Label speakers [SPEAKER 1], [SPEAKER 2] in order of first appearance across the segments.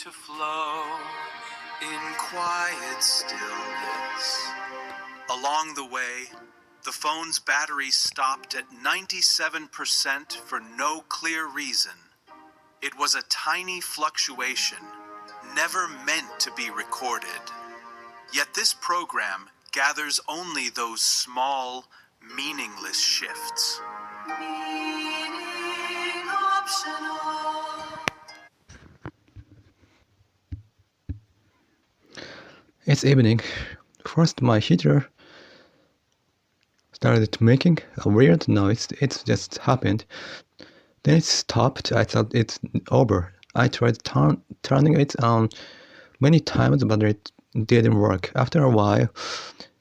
[SPEAKER 1] to flow in quiet stillness. Along the way, the phone's battery stopped at 97% for no clear reason. It was a tiny fluctuation, never meant to be recorded. Yet this program gathers only those small, meaningless shifts. Meaning optional.
[SPEAKER 2] It's evening. First, my heater started making a weird noise. It just happened. Then it stopped. I thought it's over. I tried turning it on many times, but it didn't work. After a while,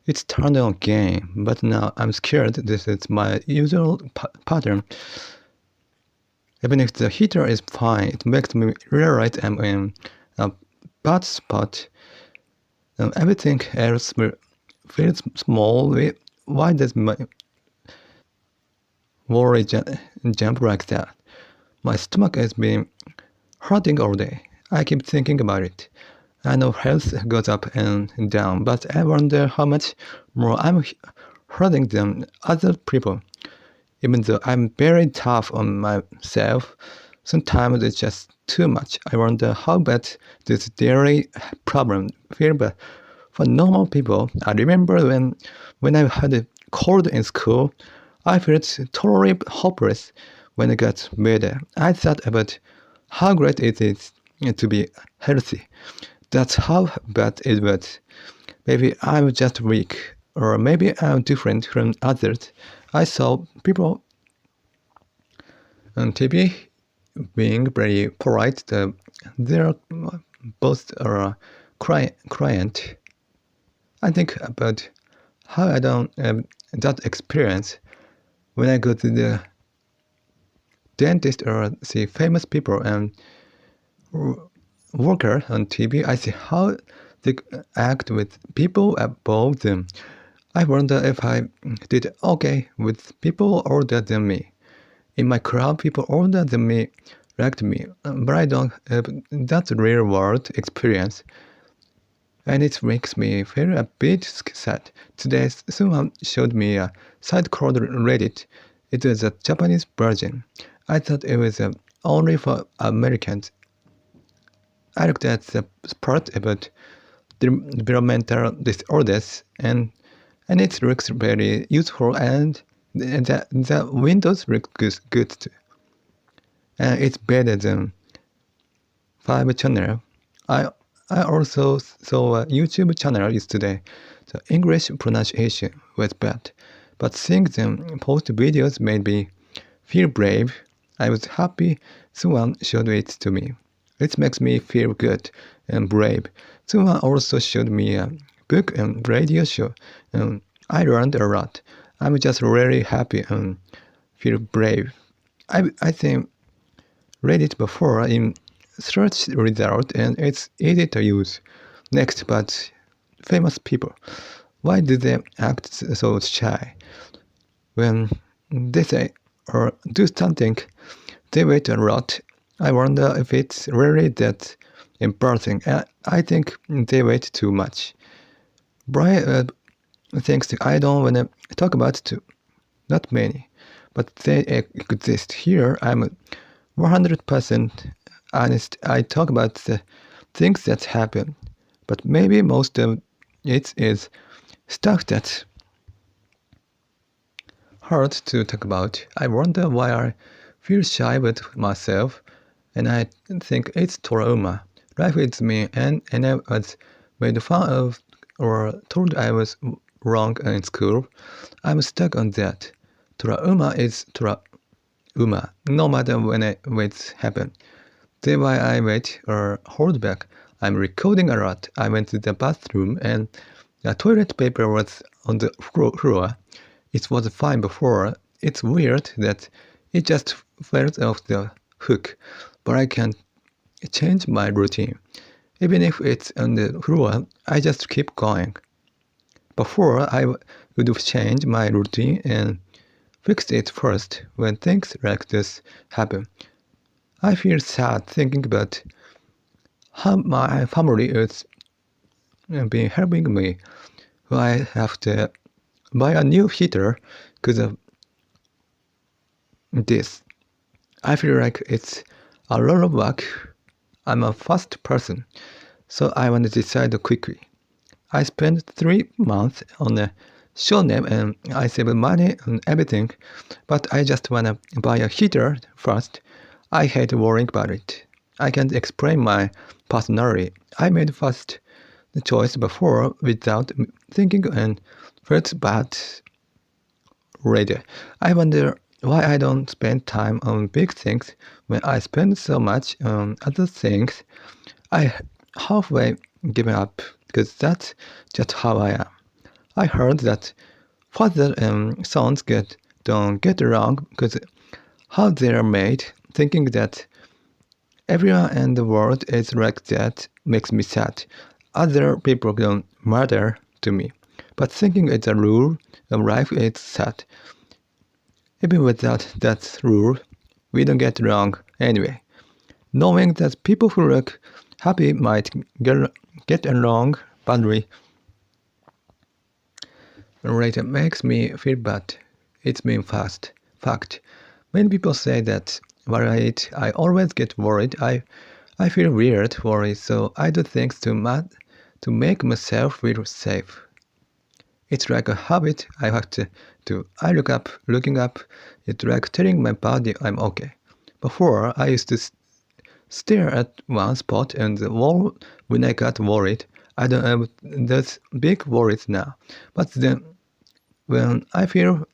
[SPEAKER 2] it's turned on again. But now I'm scared. This is my usual pattern. Even if the heater is fine, it makes me realize I'm in a bad spot. Everything else feels small. Why does my worry jump like that? My stomach has been hurting all day. I keep thinking about it. I know health goes up and down, but I wonder how much more I'm hurting than other people. Even though I'm very tough on myself, sometimes it's just too much. I wonder how bad this dairy problem feels, but for normal people, I remember when I had a cold in school, I felt totally hopeless when I got better. I thought about how great it is to be healthy. That's how bad it was. Maybe I'm just weak, or maybe I'm different from others. I saw people on TV being very polite. They're both a client. I think about how I don't have that experience when I go to the dentist or see famous people and worker on TV. I see how they act with people above them. I wonder if I did okay with people older than me. In my crowd, people older than me liked me, but I don't have that real world experience. And it makes me feel a bit sad. Today, someone showed me a site called Reddit. It was a Japanese version. I thought it was only for Americans. I looked at the part about developmental disorders, and it looks very useful, and the windows look good too. And it's better than 5 channel. I also saw a YouTube channel yesterday. The English pronunciation was bad, but seeing them post videos made me feel brave. I was happy someone showed it to me. It makes me feel good and brave. Someone also showed me a book and radio show, and I learned a lot. I'm just really happy and feel brave. I think read it before in search result, and it's easy to use. Next, but famous people. Why do they act so shy? When they say or do something, they wait a lot. I wonder if it's really that embarrassing. I think they wait too much. Brian thinks I don't want to talk about too. Not many, but they exist. Here I'm 100% honest. I talk about the things that happen, but maybe most of it is stuff that's hard to talk about. I wonder why I feel shy with myself, and I think it's trauma. Life with me, and I was made fun of or told I was wrong in school. I'm stuck on that. Trauma is trauma, no matter when it happens. That's why I wait or hold back. I'm recording a lot. I went to the bathroom and the toilet paper was on the floor. It was fine before. It's weird that it just fell off the hook, but I can't change my routine. Even if it's on the floor, I just keep going. Before, I would have changed my routine and fixed it first when things like this happen. I feel sad thinking about how my family is been helping me. I have to buy a new heater because of this. I feel like it's a lot of work. I'm a fast person, so I want to decide quickly. I spent 3 months on a show name and I saved money on everything, but I just want to buy a heater first. I hate worrying about it. I can't explain my personality. I made first choice before without thinking and felt bad later. I wonder why I don't spend time on big things when I spend so much on other things. I halfway given up because that's just how I am. I heard that father and sons don't get along because how they're made, thinking that everyone in the world is like that makes me sad. Other people don't matter to me, but thinking it's a rule of life is sad. Even without that rule, we don't get along anyway. Knowing that people who look happy might get along badly later makes me feel bad. It's been fast. Fact. When people say that while I eat, I always get worried. I feel weird worried, so I do things to make myself feel safe. It's like a habit I have to do. Looking up. It's like telling my body I'm okay. Before, I used to stare at one spot and the wall when I got worried. I don't have those big worries now. But then, when I feel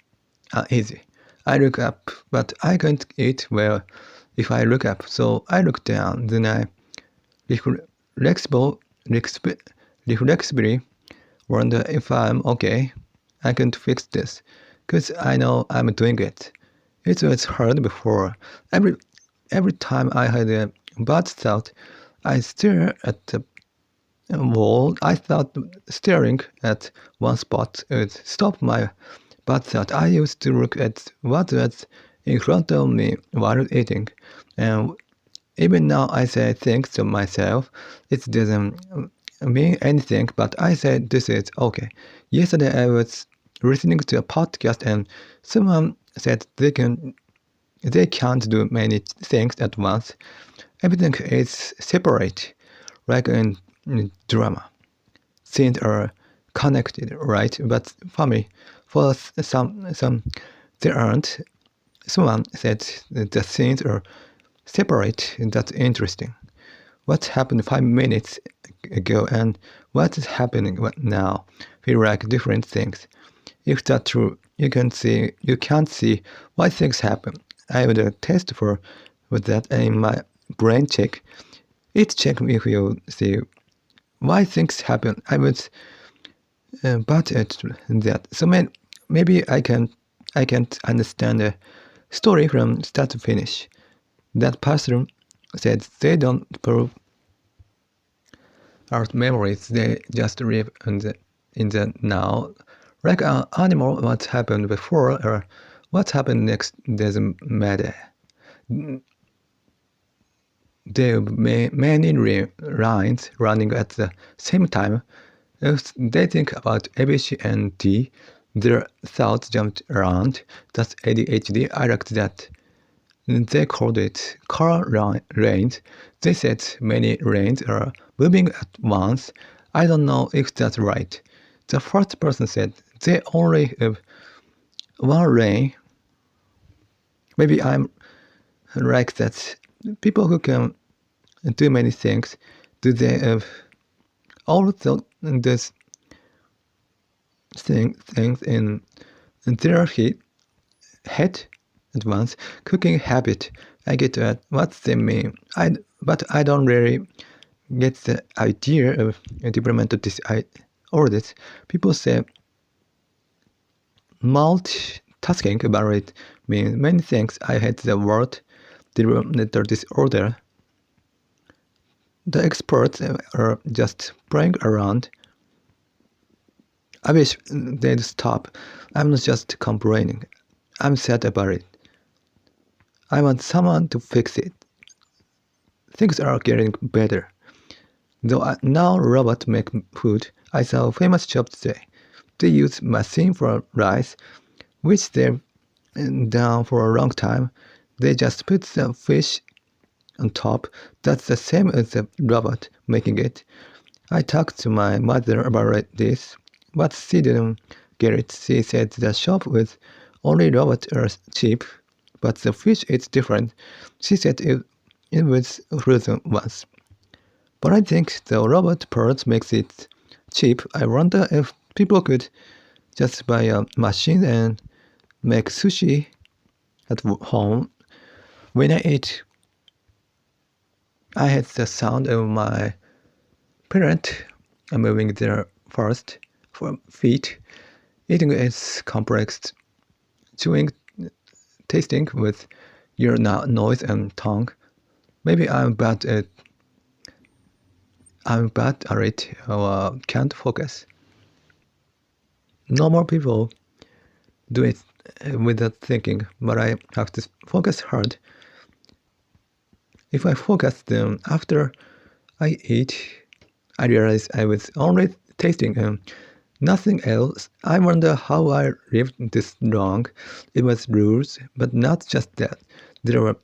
[SPEAKER 2] uneasy, I look up, but I can't eat well if I look up. So I look down. Then I reflexively wonder if I'm okay. I can't fix this, 'cause I know I'm doing it. It was hard before. Every time I had a bad thought, I stare at the wall. I thought staring at one spot would stop my bad thought. I used to look at what was in front of me while eating, and even now I say things to myself. It doesn't mean anything, but I say this is okay. Yesterday I was listening to a podcast and someone said they can't do many things at once. Everything is separate, like in drama. Scenes are connected, right? But for me, for some, they aren't. Someone said the scenes are separate. That's interesting. What happened 5 minutes ago and what is happening now feel like different things. If that's true, you can't see why things happen. I would test for that in my brain check. It check if you see why things happen. I would but at that. So maybe I can't understand a story from start to finish. That person said they don't prove our memories, they just live in the now. Like an animal, what happened before or what happened next doesn't matter. There are many lines running at the same time. If they think about ABC and D, their thoughts jumped around. That's ADHD. I liked that. They called it car lanes. They said many lanes are moving at once. I don't know if that's right. The first person said they only have one lane. Maybe I'm like that. People who can do many things, do they have all these things in their head at once? Cooking habit. I get what they mean. But I don't really get the idea of developmental disorders. People say multitasking about it means many things. I hate the word developmental disorder. The experts are just playing around. I wish they'd stop. I'm not just complaining. I'm sad about it. I want someone to fix it. Things are getting better. Though now robots make food, I saw a famous shop today. They use machine for rice, which they've done for a long time. They just put the fish on top. That's the same as the robot making it. I talked to my mother about this, but she didn't get it. She said the shop with only robots are cheap, but the fish is different. She said it was frozen once. But I think the robot part makes it cheap. I wonder if people could just buy a machine and make sushi at home. When I eat, I had the sound of my parent moving their first feet. Eating is complex. Chewing, tasting with your nose and tongue. Maybe I'm bad at it or can't focus. Normal people do it without thinking, but I have to focus hard. If I focus then after I eat, I realize I was only tasting and nothing else. I wonder how I lived this long. It was rules, but not just that. There were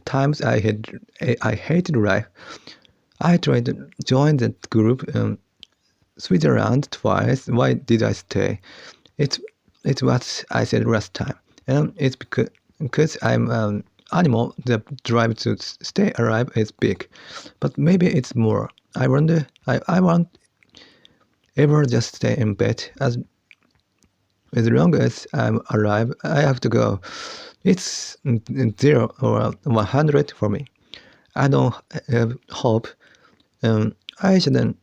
[SPEAKER 2] times I hated life. I tried to join that group in Switzerland twice. Why did I stay? It's what I said last time, and it's because I'm an animal. The drive to stay alive is big, but maybe it's more. I wonder. I won't ever just stay in bed as long as I'm alive. I have to go. It's 0 or 100 for me. I don't have hope. I shouldn't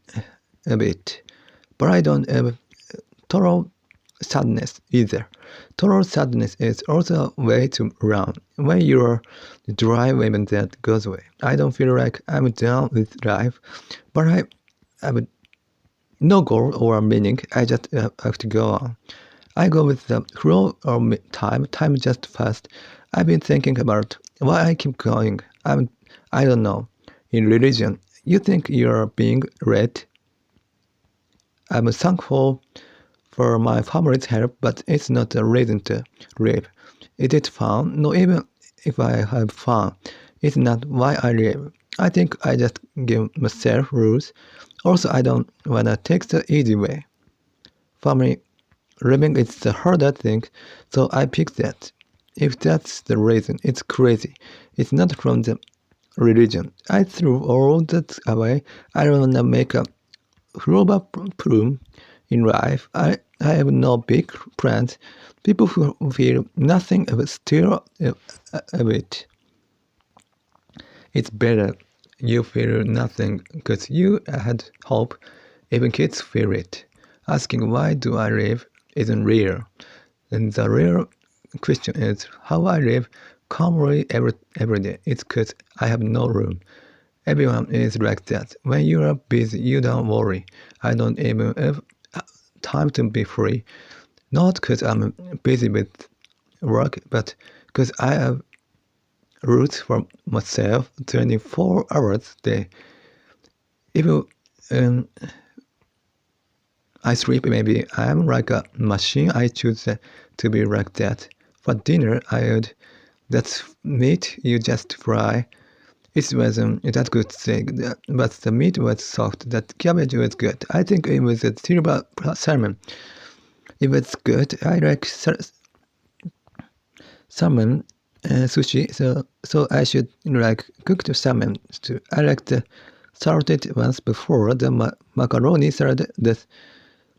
[SPEAKER 2] have it, but I don't have total sadness either. Total sadness is also a way to run. When you're dry, when that goes away. I don't feel like I'm done with life, but I have no goal or meaning. I just have to go on. I go with the flow of time. Time just fast. I've been thinking about why I keep going. I don't know. In religion, you think you're being read. I'm thankful for my family's help, but it's not a reason to live. Is it fun? No, even if I have fun, it's not why I live. I think I just give myself rules. Also, I don't want to take the easy way. For me, living is the harder thing, so I pick that. If that's the reason, it's crazy. It's not from the religion. I threw all that away. I don't want to make a global plume in life. I have no big plans. People who feel nothing still of it. It's better you feel nothing because you had hope. Even kids feel it. Asking why do I live isn't real. And the real question is how I live calmly every day. It's because I have no room. Everyone is like that. When you are busy, you don't worry. I don't even have time to be free. Not because I'm busy with work, but because I have rules for myself 24 hours a day. If I sleep, maybe I'm like a machine. I choose to be like that. For dinner, I had that meat you just fry. It wasn't that good thing, but the meat was soft. That cabbage was good. I think it was a silver salmon. It was good. I like salmon sushi, so I should like cooked salmon too. I like the salted ones before the macaroni salad. The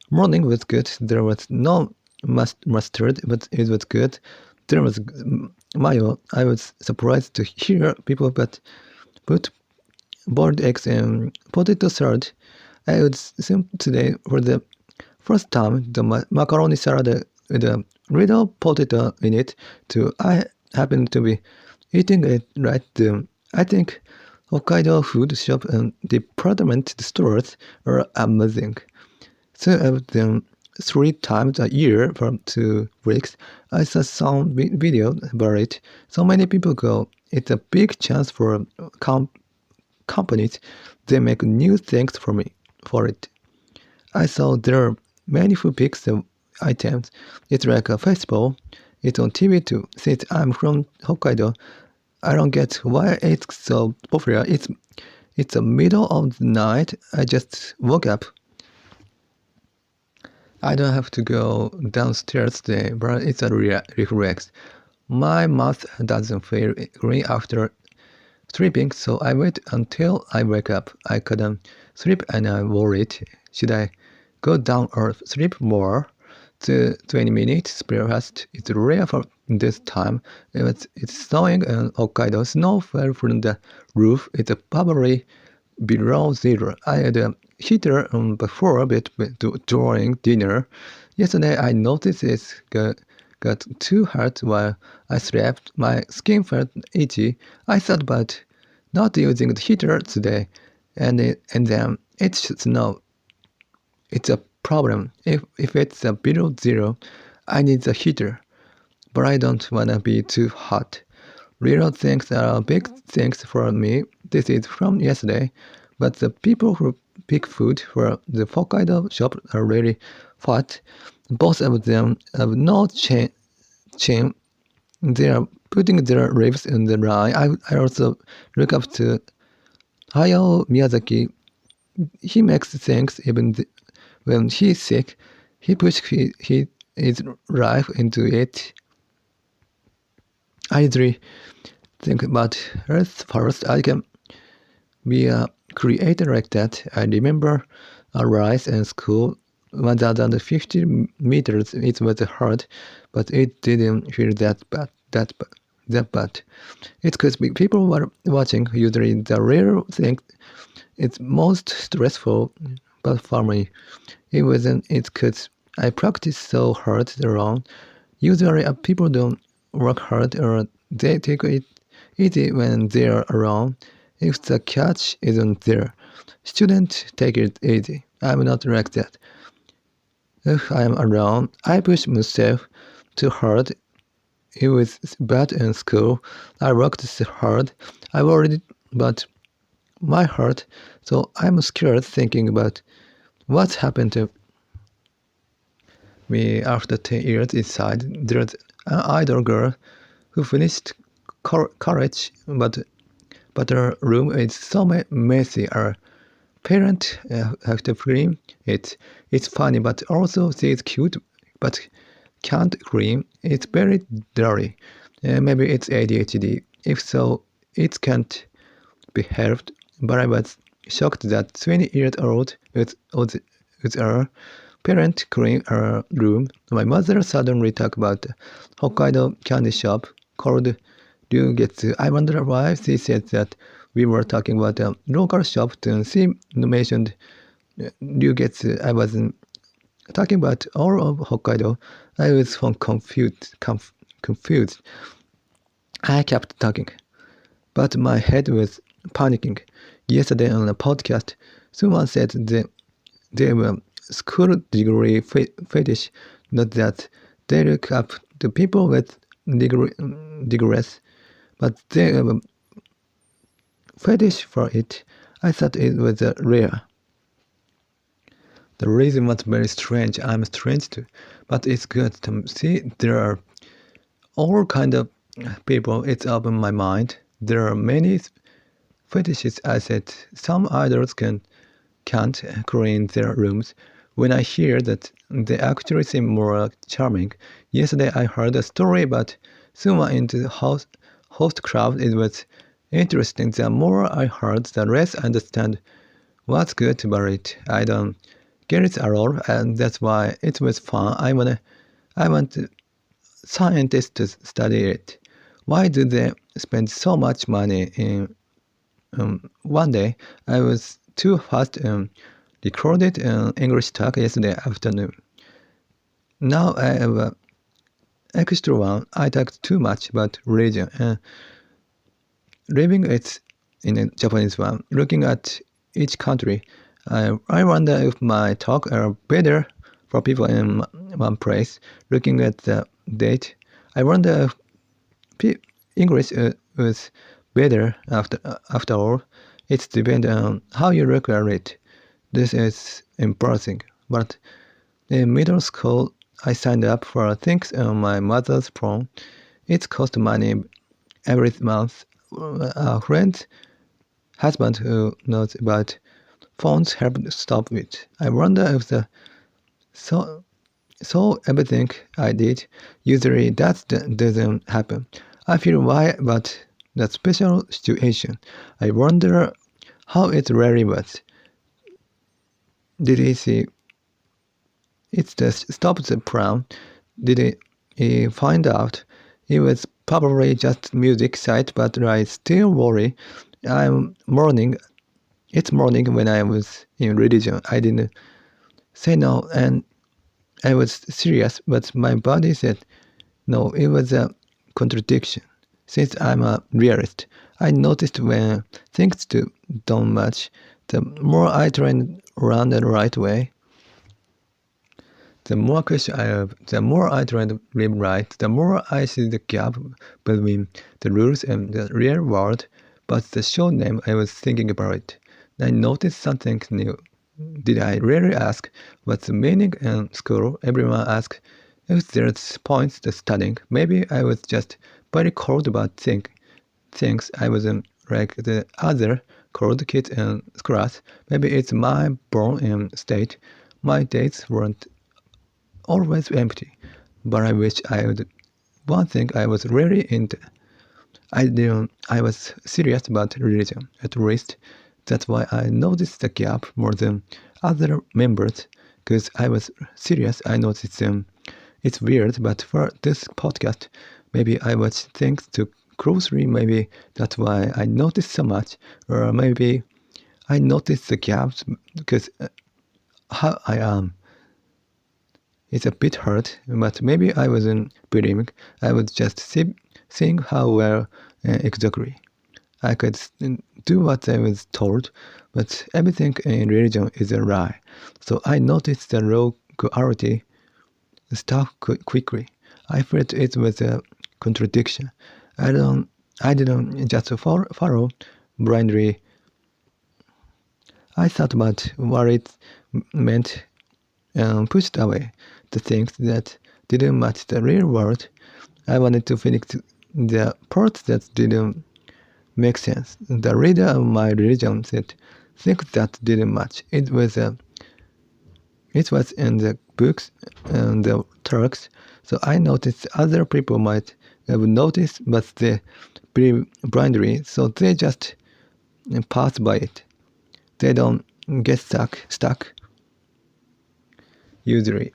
[SPEAKER 2] morning was good. There was no mustard, but it was good. There was mayo. I was surprised to hear people put boiled eggs and potato salad. I would assume today for the first time the macaroni salad with a little potato in it too. I happen to be eating it right then. I think Hokkaido food shop and department stores are amazing. So of them 3 times a year for 2 weeks. I saw some video about it. So many people go. It's a big chance for companies, they make new things for it. I saw there are many who pick the items. It's like a festival. It's on TV too. Since I'm from Hokkaido, I don't get why it's so popular. It's the middle of the night. I just woke up. I don't have to go downstairs today, but it's a reflex. My mouth doesn't feel green after sleeping, so I wait until I wake up. I couldn't sleep and I worried. Should I go down or sleep more? The 20 minutes breakfast is rare for this time. It's snowing in Hokkaido. Snow fell from the roof. It's probably below zero. I had a heater on before but during dinner. Yesterday I noticed it got too hot while I slept. My skin felt itchy. I thought about not using the heater today, and then it's snow. It's a problem. If it's below zero, I need the heater, but I don't wanna be too hot. Little things are big things for me. This is from yesterday, but the people who pick food for the Hokkaido shop are really fat. Both of them have no chin. They are putting their ribs in the line. I also look up to Hayao Miyazaki. He makes things even when he's sick. He pushes his life into it. I usually think about Earth first. I can be a creator like that. I remember a rise in school 1,050 meters. It was hard, but it didn't feel that bad. That bad. It's because people were watching. Usually, the rare thing is most stressful, but for me, it wasn't. It's because I practiced so hard around. Usually, people don't work hard or they take it easy when they're around. If the catch isn't there, students take it easy. I'm not like that. If I'm around, I push myself too hard. It was bad in school. I worked so hard. I worried about my heart, so I'm scared thinking about what's happened to me after 10 years inside. There's an idol girl who finished college, but her room is so messy. Her parents have to clean it. It's funny, but also she's cute, but can't clean. It's very dirty. Maybe it's ADHD. If so, it can't be helped. But I was shocked that 20-year-old with her parent clean her room. My mother suddenly talked about Hokkaido candy shop called Ryugetsu. I wonder why she said that. We were talking about a local shop, and she mentioned Ryugetsu. I wasn't talking about all of Hokkaido. I was confused. I kept talking, but my head was panicking. Yesterday on a podcast, someone said they were school degree fetish, not that they look up to people with degrees, but they have a fetish for it. I thought it was rare. The reason was very strange. I'm strange too, but it's good to see there are all kind of people. It's opened my mind. There are many fetishes. I said some idols can't clean their rooms. When I hear that, they actually seem more charming. Yesterday I heard a story about someone in the host crowd. It was interesting. The more I heard, the less I understand what's good about it. I don't get it at all, and that's why it was fun. I want scientists to study it. Why do they spend so much money in one day? I was too fast and recorded English talk yesterday afternoon. Now I have an extra one. I talked too much about religion and leaving it in a Japanese one. Looking at each country, I wonder if my talk are better for people in one place. Looking at the date, I wonder if English was better after all. It depends on how you require it. This is embarrassing, but in middle school, I signed up for things on my mother's phone. It cost money every month. A friend's husband who knows about phones helped stop it. I wonder if so everything I did, usually that doesn't happen. I feel why, but that special situation, I wonder how it really was. Did he see it just stop the prom? Did he find out it was probably just music site, but I still worry. I'm mourning. It's morning when I was in religion. I didn't say no, and I was serious, but my body said no. It was a contradiction. Since I'm a realist, I noticed when things don't match, the more I try and run the right way, the more question I have, the more I try to live right, the more I see the gap between the rules and the real world. But the show name, I was thinking about it. I noticed something new. Did I really ask what's the meaning in school? Everyone asks if there's points to studying. Maybe I was just very cold about things. I wasn't like the other cold kids in class. Maybe it's my born state. My days weren't always empty, but I wish I would. One thing I was really into. I was serious about religion. At least that's why I noticed the gap more than other members. Because I was serious, I noticed them. It's weird, but for this podcast, maybe I watch things too closely. Maybe that's why I noticed so much, or maybe I noticed the gaps because how I am. It's a bit hard, but maybe I wasn't believing. I was just seeing how well exactly I could do what I was told, but everything in religion is a lie. So I noticed the raw quality stuck quickly. I felt it was a contradiction. I didn't just follow blindly. I thought about what it meant and pushed away the things that didn't match the real world. I wanted to finish the parts that didn't make sense. The leader of my religion said things that didn't match. It was in the books and the talks, so I noticed other people might have noticed, but they believe blindly, so they just pass by it. They don't get stuck. Usually,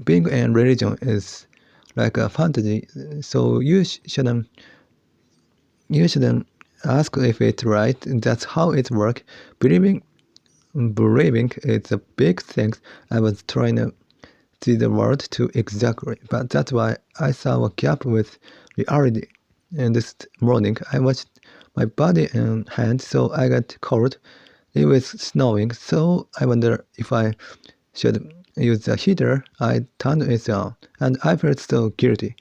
[SPEAKER 2] being in religion is like a fantasy, so you shouldn't ask if it's right. That's how it works. Believing it's a big thing. I was trying to see the world too exactly, but that's why I saw a gap with reality. And this morning, I watched my body and hands, so I got cold. It was snowing, so I wonder if I should use the heater. I turned it on, and I felt so guilty.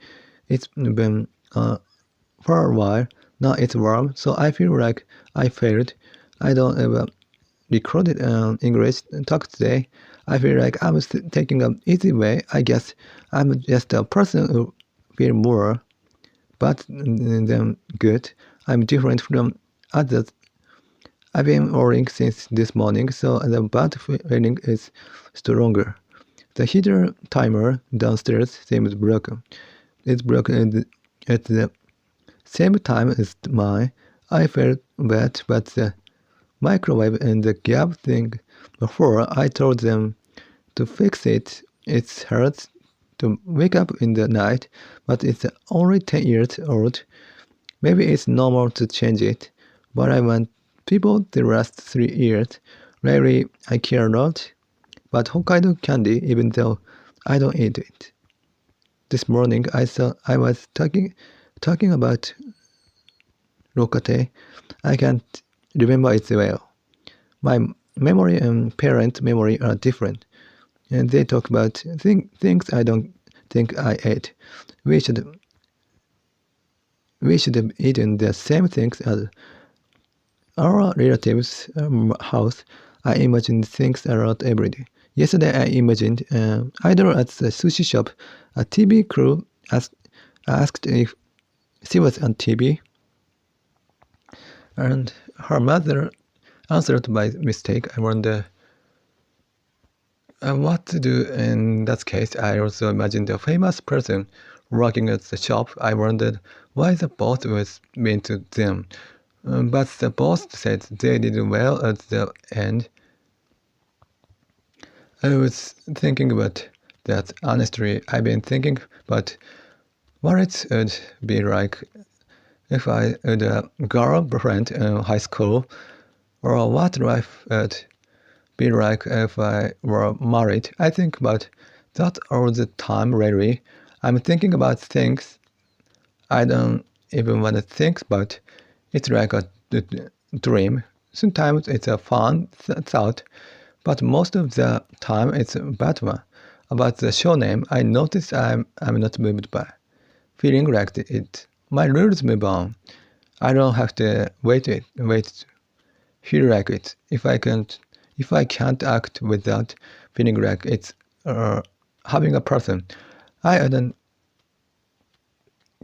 [SPEAKER 2] It's been for a while. Now it's warm, so I feel like I failed. I don't ever recorded English talk today. I feel like I was taking an easy way. I guess I'm just a person who feel more, but then good. I'm different from others. I've been worrying since this morning, so the bad feeling is stronger. The heater timer downstairs seems broken. It's broken at the same time as mine. I felt bad, but the microwave and the gap thing before I told them to fix it. It hurts to wake up in the night, but it's only 10 years old. Maybe it's normal to change it, but I want people to last 3 years. Really, I care a lot. But Hokkaido candy, even though I don't eat it. This morning I was talking about Rokate. I can't remember it well. My memory and parent memory are different, and they talk about things I don't think I ate. We should have eaten the same things as our relatives' house, I imagined things a lot every day. Yesterday, I imagined either at the sushi shop, a TV crew asked if she was on TV, and her mother answered by mistake. I wonder what to do in that case. I also imagined a famous person working at the shop. I wondered why the boss was mean to them. But the boss said they did well at the end. I was thinking about that. Honestly, I've been thinking about what it would be like if I had a girlfriend in high school, or what life would be like if I were married. I think about that all the time, really. I'm thinking about things I don't even want to think about. It's like a dream. Sometimes it's a fun thought, but most of the time it's a bad one. About the show name, I notice I'm not moved by feeling like it. My rules move on. I don't have to wait to feel like it. If I can't act without feeling like it's having a person, I wouldn't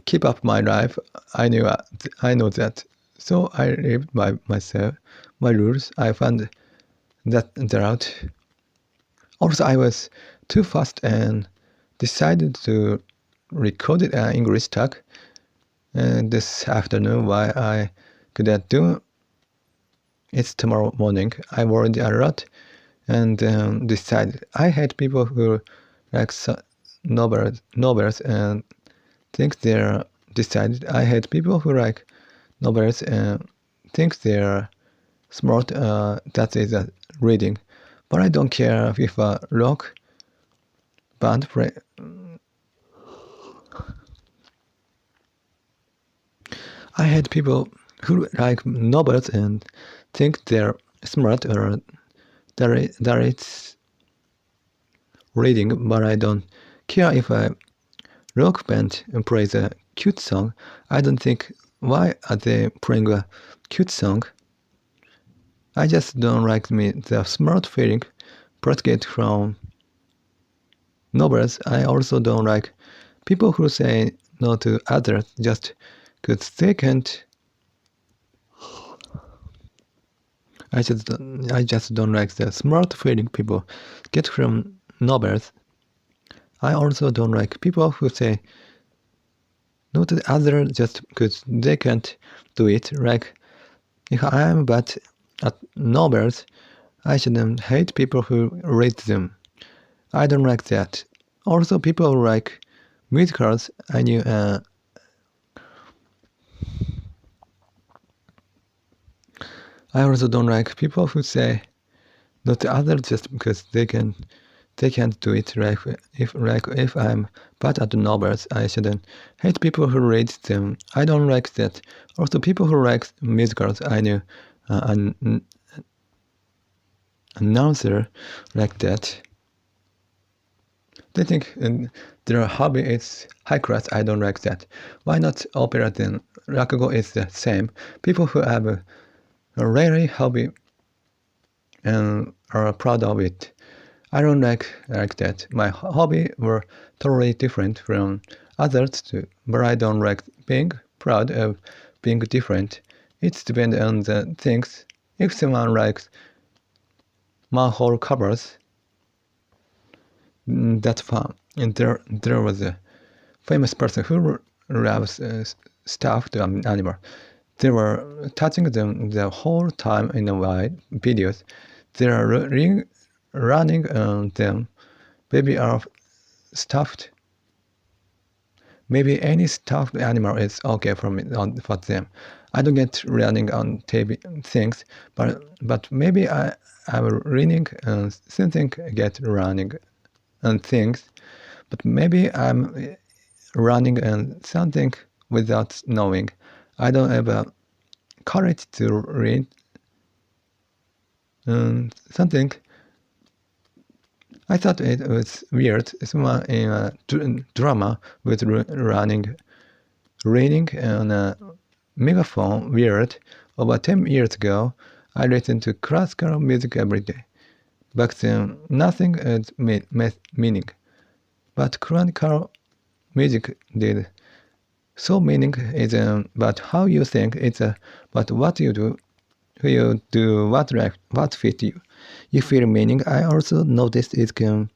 [SPEAKER 2] keep up my life. I know that. So I lived by myself, my rules. I found that out. Also, I was too fast and decided to record an English talk this afternoon. Why I couldn't do it tomorrow morning. I worried a lot and decided. I hate people who like novels and think they're decided. I hate people who like novels and think they're smart. That is a reading, but I don't care if a rock band play. I hate people who like novels and think they're smart or that it's reading, but I don't care if a rock band plays a cute song. I don't think, why are they playing a cute song? I just don't like the smart feeling get from novels. I also don't like people who say no to others just because they can't. I just don't like the smart feeling people get from novels. I also don't like people who say no to others just because they can't do it. Like, if I am bad at novels, I shouldn't hate people who read them. I don't like that. Also, people who like musicals. I also don't like people who say no to others just because they can't do it. If I'm bad at novels, I shouldn't hate people who read them. I don't like that. Also, people who like musicals. I knew an announcer like that. They think their hobby is high class. I don't like that. Why not opera then? Rakugo is the same. People who have a rare hobby and are proud of it. I don't like that. My hobby were totally different from others too, but I don't like being proud of being different. It depends on the things. If someone likes manhole covers, that's fun. And there was a famous person who loves stuffed animal. They were touching them the whole time in a wide videos. They are running on them. Baby are stuffed. Maybe any stuffed animal is okay for them. I don't get running on TV things, but maybe I'm running and something get running on things, but maybe I'm running and something without knowing. I don't have a courage to read something. I thought it was weird. Someone in a drama was reading on a megaphone. Weird. Over 10 years ago, I listened to classical music every day. Back then, nothing had meaning. But classical music did. So meaning isn't about how you think, it's about what you do, who you do, what fit you. You feel meaning. I also noticed it can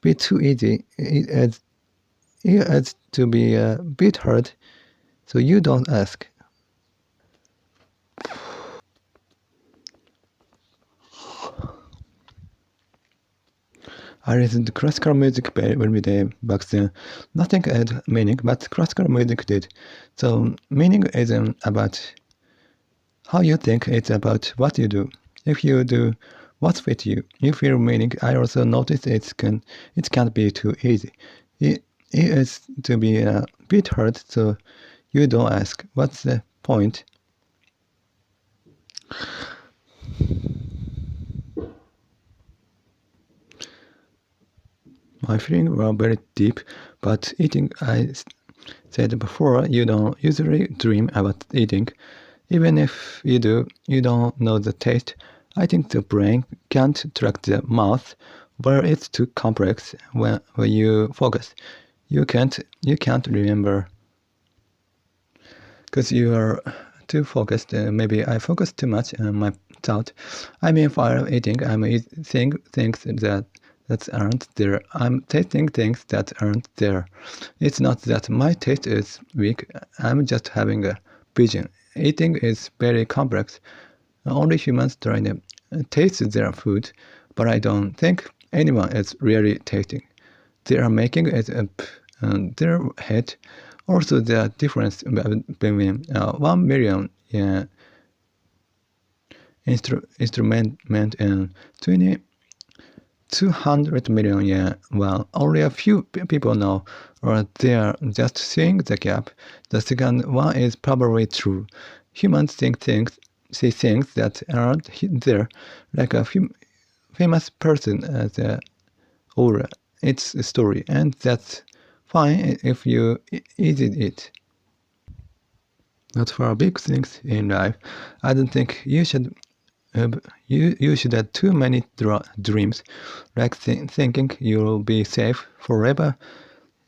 [SPEAKER 2] be too easy. It adds to be a bit hard, so you don't ask. I listened to classical music every day back then. Nothing had meaning, but classical music did. So meaning isn't about how you think, it's about what you do. If you do what fits you, you feel meaning. I also noticed it can't be too easy. It is to be a bit hard, so you don't ask. What's the point? My feelings were very deep, but eating, I said before, you don't usually dream about eating. Even if you do, you don't know the taste. I think the brain can't track the mouth, where it's too complex when you focus. You can't remember because you are too focused. Maybe I focus too much on my thought. I mean, while eating, I'm eating things that aren't there. I'm tasting things that aren't there. It's not that my taste is weak. I'm just having a vision. Eating is very complex. Only humans try to taste their food, but I don't think anyone is really tasting. They are making it up in their head. Also, the difference between 1 million instrument and 200 million yen. Well, only a few people know, or they are just seeing the gap. The second one is probably true. Humans see things that aren't there, like a famous person as a aura. It's a story, and that's fine if you eat it. Not for big things in life. I don't think you should. You should have too many dreams, like thinking you'll be safe forever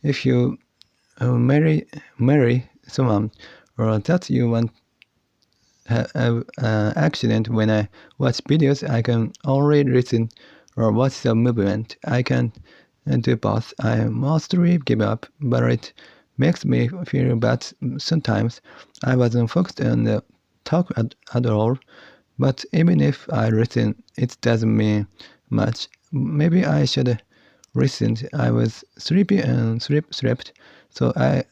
[SPEAKER 2] if you marry someone, or that you want have accident. When I watch videos, I can only listen or watch the movement. I can do both. I mostly give up, but it makes me feel bad sometimes. I wasn't focused on the talk at all, but even if I listen, it doesn't mean much. Maybe I should listened. I was sleepy and slept, so I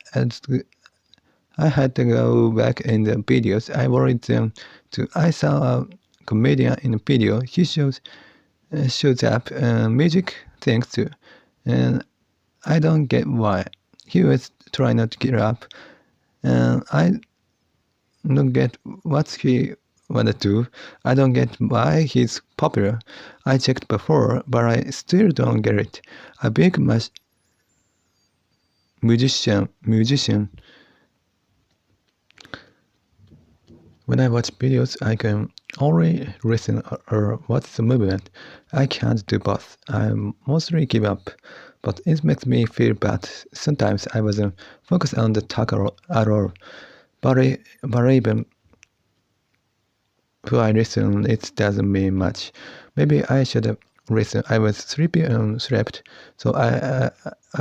[SPEAKER 2] had to go back in the videos. I worried them to. I saw a comedian in a video. He shows up music things too, and I don't get why. He was trying not to get up, and I don't get what he wanna do. I don't get why he's popular. I checked before, but I still don't get it. A big musician. When I watch videos, I can only listen or watch the movement. I can't do both. I mostly give up, but it makes me feel bad. Sometimes I wasn't focused on the talk at all, but even who I listen, it doesn't mean much. Maybe I should have listened. I was sleepy and slept, so I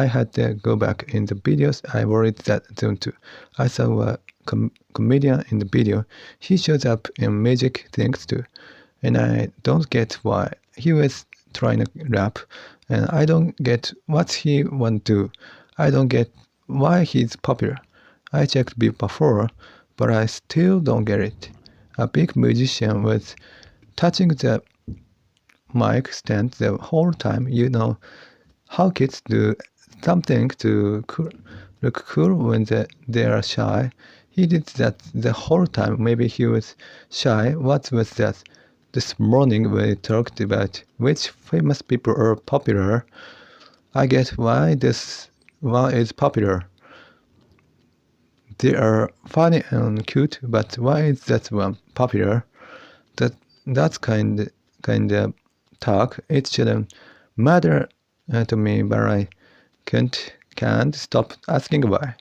[SPEAKER 2] had to go back in the videos. I worried that them too. I saw a comedian in the video. He shows up in magic things too, and I don't get why. He was trying to rap, and I don't get what he want to do. I don't get why he's popular. I checked before, but I still don't get it. A big musician was touching the mic stand the whole time. You know how kids do something to look cool when they are shy. He did that the whole time. Maybe he was shy. What was that? This morning we talked about which famous people are popular. I get why this one is popular. They are funny and cute, but why is that one popular? That's kind of talk. It shouldn't matter to me, but I can't stop asking why.